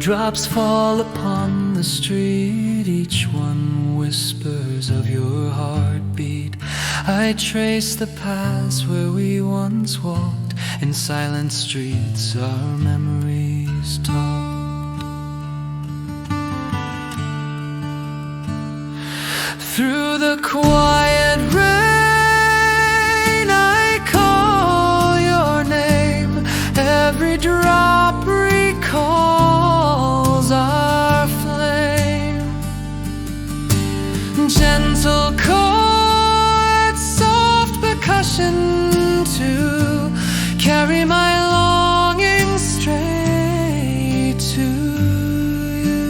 Raindrops fall upon the street, each one whispers of your heartbeat. I trace the paths where we once walked, in silent streets our memories talked. Through the quiet rain I call your name, every drop recalls our flame. Gentle chords, soft percussion to carry my longing straight to you.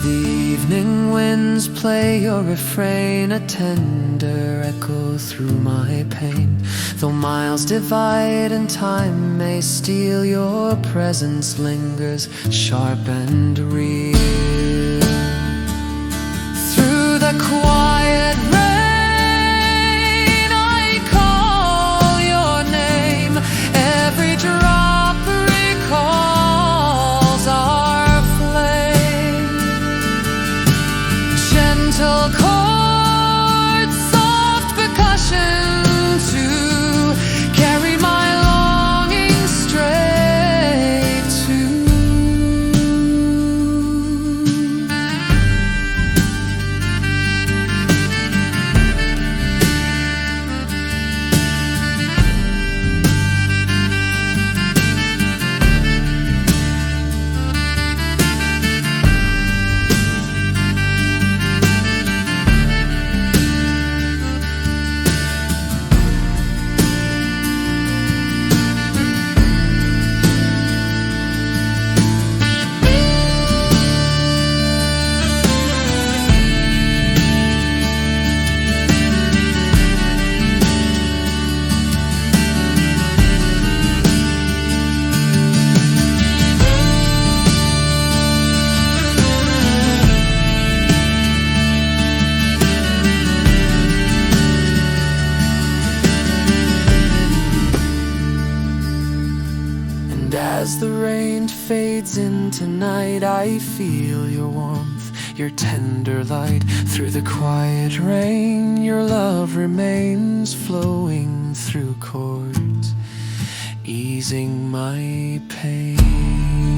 Evening winds play your refrain, a tender echo through my pain. Though miles divide and time may steal, your presence lingers sharp and real. Through the quiet rain I call your name, every drop recalls our flame. Gentle chords, soft percussion to carry my longing straight to you. As the rain fades into night, I feel your warmth, your tender light. Through the quiet rain, your love remains, flowing through chords, easing my pain.